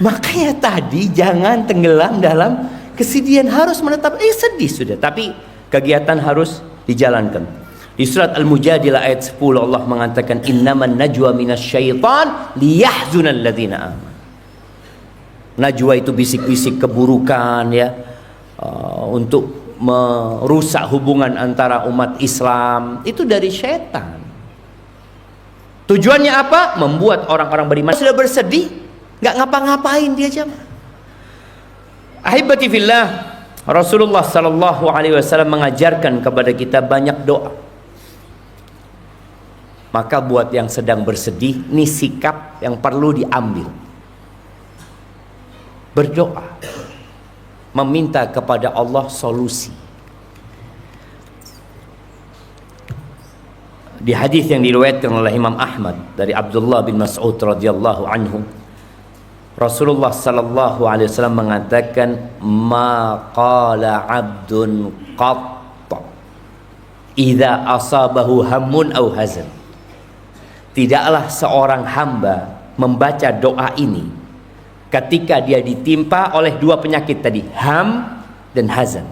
Makanya tadi jangan tenggelam dalam kesedihan, harus menetap. Sedih sudah, tapi kegiatan harus dijalankan. Di surat Al-Mujadilah ayat 10 Allah mengatakan, "Innaman najwa minasyaitan liyahzunal ladzina amanu." Najwa itu bisik-bisik keburukan ya, untuk merusak hubungan antara umat Islam. Itu dari syaitan. Tujuannya apa? Membuat orang-orang beriman sudah bersedih, nggak ngapa-ngapain dia jemaah. Ahibati fillah, Rasulullah sallallahu alaihi wasallam mengajarkan kepada kita banyak doa. Maka buat yang sedang bersedih, ini sikap yang perlu diambil. Berdoa, meminta kepada Allah solusi. Di hadis yang diriwayatkan oleh Imam Ahmad dari Abdullah bin Mas'ud radhiyallahu anhu, Rasulullah sallallahu alaihi wasallam mengatakan, "Ma qala 'abdun qatt idza asabahu hammun aw hazan." Tidaklah seorang hamba membaca doa ini ketika dia ditimpa oleh dua penyakit tadi, ham dan hazan.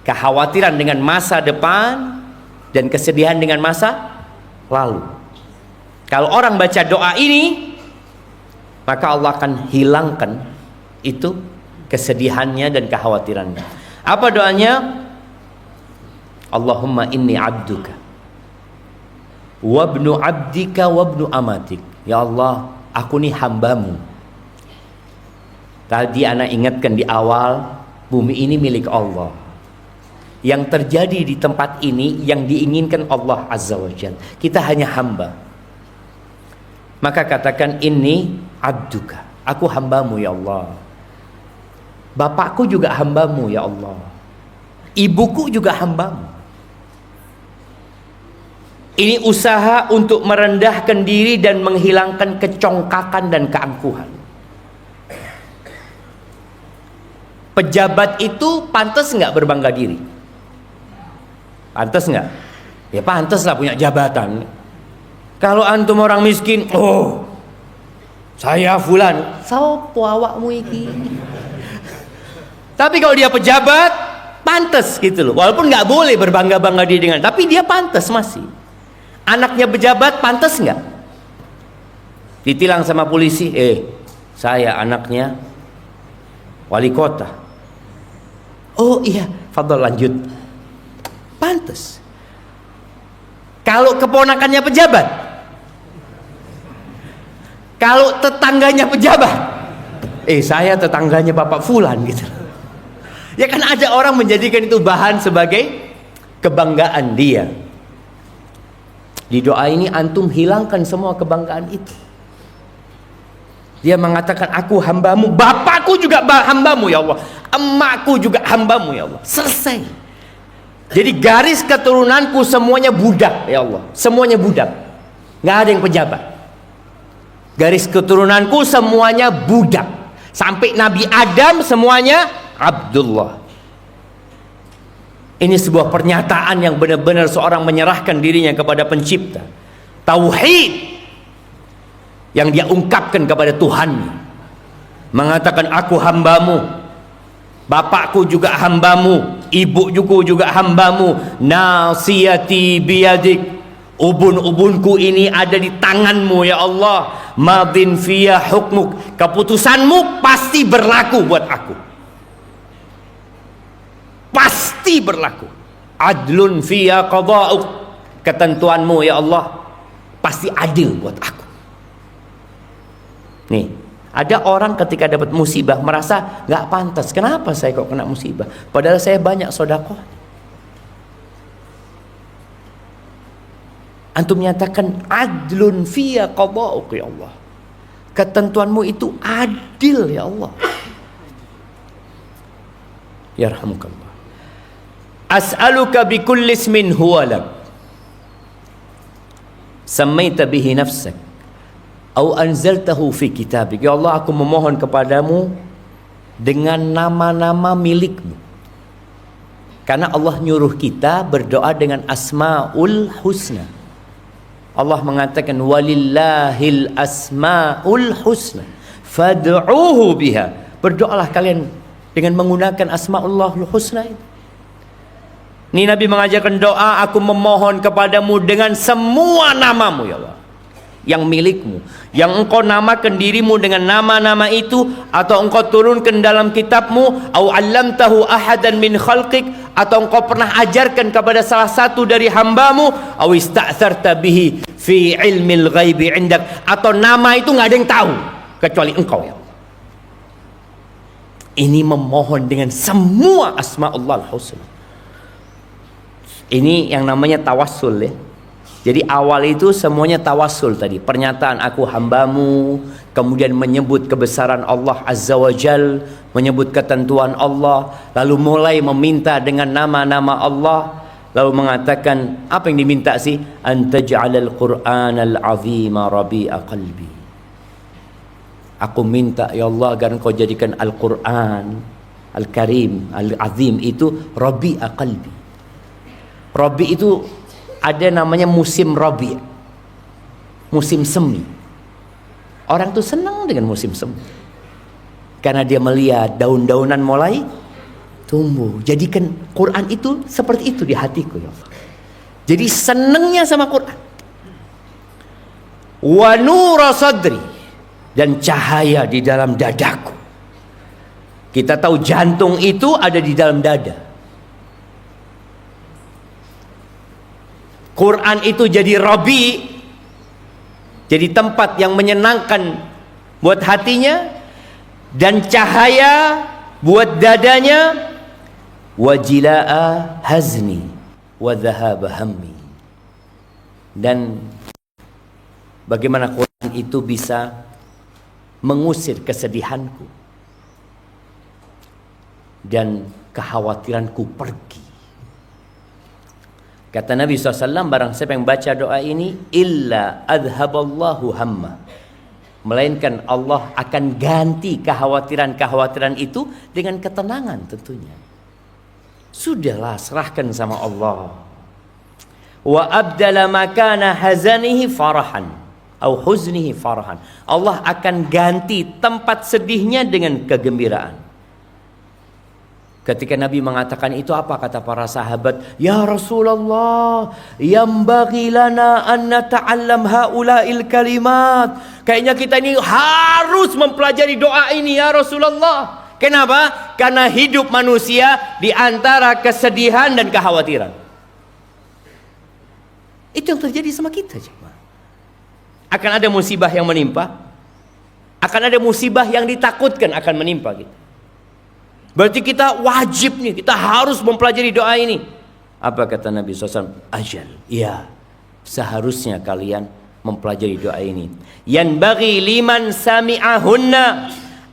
Kekhawatiran dengan masa depan dan kesedihan dengan masa lalu. Kalau orang baca doa ini, maka Allah akan hilangkan itu kesedihannya dan kekhawatirannya. Apa doanya? Allahumma inni abduka wabnu abdika wabnu amatik. Ya Allah, aku nih hambamu. Tadi anak ingatkan di awal, bumi ini milik Allah. Yang terjadi di tempat ini yang diinginkan Allah Azza wa Jalla. Kita hanya hamba. Maka katakan, ini abduka, aku hambamu ya Allah. Bapakku juga hambamu ya Allah. Ibuku juga hambamu. Ini usaha untuk merendahkan diri dan menghilangkan kecongkakan dan keangkuhan. Pejabat itu pantas nggak berbangga diri? Pantas nggak? Ya pantas lah punya jabatan. Kalau antum orang miskin, oh saya fulan, sopo awakmu iki. Tapi kalau dia pejabat, pantas gitu loh. Walaupun nggak boleh berbangga-bangga diri dengan, tapi dia pantas masih. Anaknya pejabat pantas nggak? Ditilang sama polisi, saya anaknya wali kota. Oh iya, fadhol lanjut. Pantas. Kalau keponakannya pejabat, kalau tetangganya pejabat, saya tetangganya Bapak Fulan gitu. Ya kan ada orang menjadikan itu bahan sebagai kebanggaan dia. Di doa ini antum hilangkan semua kebanggaan itu. Dia mengatakan, aku hambamu, bapakku juga hambamu ya Allah, emakku juga hambamu ya Allah. Selesai. Jadi garis keturunanku semuanya budak ya Allah, semuanya budak, nggak ada yang pejabat. garis keturunanku semuanya budak. Sampai Nabi Adam semuanya Abdullah. Ini sebuah pernyataan yang benar-benar seorang menyerahkan dirinya kepada pencipta. Tauhid yang dia ungkapkan kepada Tuhannya. Mengatakan, aku hambamu, bapakku juga hambamu, ibuku juga hambamu, nasiyati biyadik, ubun-ubunku ini ada di tanganmu ya Allah, madin fiyah hukmuk, keputusanmu pasti berlaku buat aku, pasti berlaku. Adlun fiyah qada'uk, ketentuanmu ya Allah pasti adil buat aku. Nih, ada orang ketika dapat musibah merasa nggak pantas. Kenapa saya kok kena musibah? Padahal saya banyak sedekah. Antum menyatakan adlun fiyya qada'uk ya Allah. Ketentuanmu itu adil ya Allah. Yarhamukallah. As'aluka bikulli ismin huwa lak. Sammaita bihi nafsak. Au anzaltahu fi kitabik. Ya Allah, aku memohon kepadamu dengan nama-nama milikmu. Karena Allah nyuruh kita berdoa dengan asmaul husna. Allah mengatakan walillahil asmaul husna fad'uuhu biha. Berdoalah kalian dengan menggunakan asmaullahul husna itu. Ini Nabi mengajarkan doa, aku memohon kepadamu dengan semua namamu ya Allah, yang milikmu, yang engkau namakan dirimu dengan nama-nama itu, atau engkau turunkan dalam kitabmu, au 'allamtahu ahadan min khalqik, atau engkau pernah ajarkan kepada salah satu dari hambamu, au ista'tharta bihi fi ilmil ghaibi 'indak, atau nama itu nggak ada yang tahu kecuali engkau ya Allah. Ini memohon dengan semua asma'ullahul husna. Ini yang namanya tawassul ya. Jadi awal itu semuanya tawassul tadi. Pernyataan aku hambamu, kemudian menyebut kebesaran Allah Azza wa Jal, menyebut ketentuan Allah, lalu mulai meminta dengan nama-nama Allah, lalu mengatakan apa yang diminta sih? Antaj'alal Qur'anal 'azima rabi'a qalbi. Aku minta ya Allah agar engkau jadikan Al-Qur'an Al-Karim Al-Azim itu rabi'a qalbi. Rabi itu ada namanya musim Rabi, musim semi. Orang tuh senang dengan musim semi karena dia melihat daun-daunan mulai tumbuh. Jadikan Quran itu seperti itu di hatiku ya Allah. Jadi senangnya sama Quran. Wa nura sadri, dan cahaya di dalam dadaku. Kita tahu jantung itu ada di dalam dada. Quran itu jadi Rabi, jadi tempat yang menyenangkan buat hatinya, dan cahaya buat dadanya, wajilaa hazni wa dhahaba hammi. Dan bagaimana Quran itu bisa mengusir kesedihanku dan kekhawatiranku pergi. Kata Nabi SAW, barang siapa yang baca doa ini, illa adhaballahu hamma, melainkan Allah akan ganti kekhawatiran-kekhawatiran itu dengan ketenangan tentunya. Sudahlah, serahkan sama Allah. Wa abdala makana hazanihi farahan au huznihi farahan. Allah akan ganti tempat sedihnya dengan kegembiraan. Ketika Nabi mengatakan itu, apa kata para sahabat? Ya Rasulullah, yambaghi lana an nata'allam haula'il kalimat. Kayaknya kita ini harus mempelajari doa ini ya Rasulullah. Kenapa? Karena hidup manusia di antara kesedihan dan kekhawatiran. Itu yang terjadi sama kita. Akan ada musibah yang menimpa, akan ada musibah yang ditakutkan akan menimpa kita. Berarti kita wajib nih, kita harus mempelajari doa ini. Apa kata Nabi SAW? Ajal, ya, seharusnya kalian mempelajari doa ini. Yanbaghi liman sami'ahunna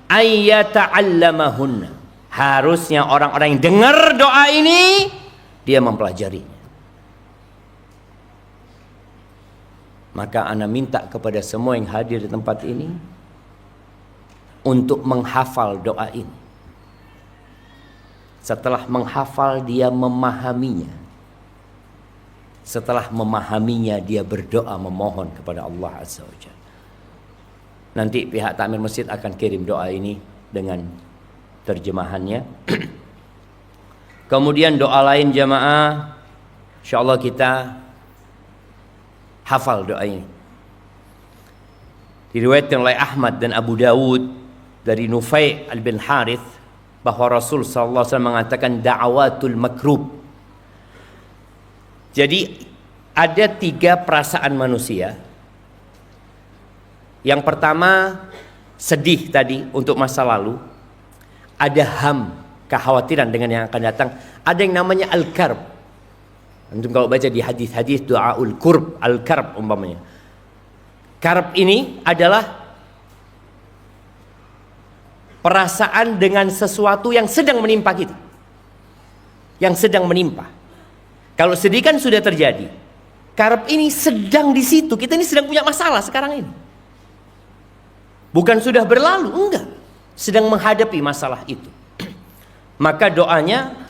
ayyata'allamahunna. Harusnya orang-orang yang dengar doa ini, dia mempelajarinya. Maka ana minta kepada semua yang hadir di tempat ini untuk menghafal doa ini. Setelah menghafal, dia memahaminya. Setelah memahaminya, dia berdoa memohon kepada Allah Azza wa Jalla. Nanti pihak takmir masjid akan kirim doa ini dengan terjemahannya. Kemudian doa lain jamaah, insyaallah kita hafal doa ini. Diriwayatkan oleh Ahmad dan Abu Dawud dari Nufai' bin Harith bahwa Rasul sallallahu alaihi wasallam mengatakan da'awatul makrub. Jadi ada 3 perasaan manusia. Yang pertama sedih tadi untuk masa lalu. Ada ham, kekhawatiran dengan yang akan datang. Ada yang namanya al-karb. Antum kalau baca di hadis-hadis doaul kurb, al-karb umpamanya. Karb ini adalah perasaan dengan sesuatu yang sedang menimpa kita. Yang sedang menimpa. Kalau sedih kan sudah terjadi. Karb ini sedang di situ. Kita ini sedang punya masalah sekarang ini. Bukan sudah berlalu, enggak. Sedang menghadapi masalah itu. Maka doanya,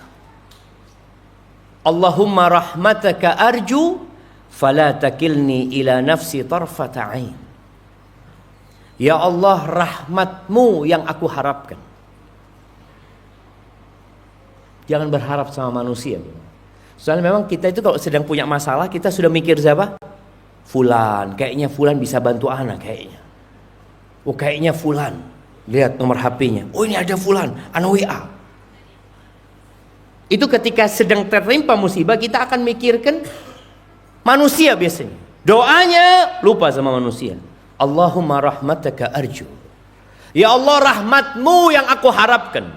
Allahumma rahmataka arju fala takilni ila nafsi tarfata ain. Ya Allah, rahmatmu yang aku harapkan. Jangan berharap sama manusia. Soalnya memang kita itu kalau sedang punya masalah, kita sudah mikir siapa? Fulan, kayaknya Fulan bisa bantu anak kayaknya. Oh kayaknya Fulan, lihat nomor HP-nya. Oh ini ada Fulan, ana WA. Itu ketika sedang tertimpa musibah, kita akan mikirkan manusia biasanya. Doanya lupa sama manusia. Allahumma rahmataka arju. Ya Allah, rahmatmu yang aku harapkan.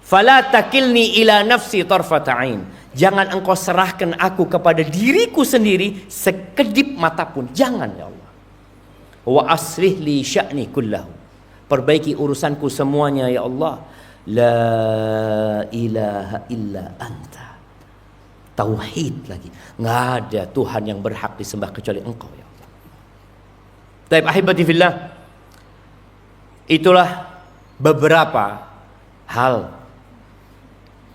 Fala takilni ila nafsi tarfata ain. Jangan engkau serahkan aku kepada diriku sendiri sekedip mata pun. Jangan ya Allah. Wa aslih li sya'ni kullahu. Perbaiki urusanku semuanya ya Allah. La ilaha illa anta. Tauhid lagi. Nggak ada Tuhan yang berhak disembah kecuali engkau ya Allah. Taib ahibati fillah. Itulah beberapa hal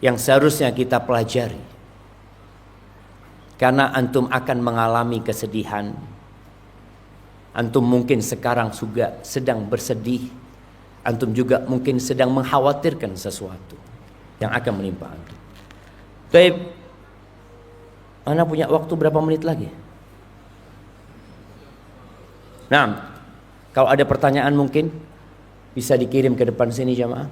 yang seharusnya kita pelajari. Karena antum akan mengalami kesedihan. Antum mungkin sekarang juga sedang bersedih. Antum juga mungkin sedang mengkhawatirkan sesuatu yang akan menimpa antum. Baik, ana punya waktu berapa menit lagi? Nah, kalau ada pertanyaan mungkin bisa dikirim ke depan sini jamaah.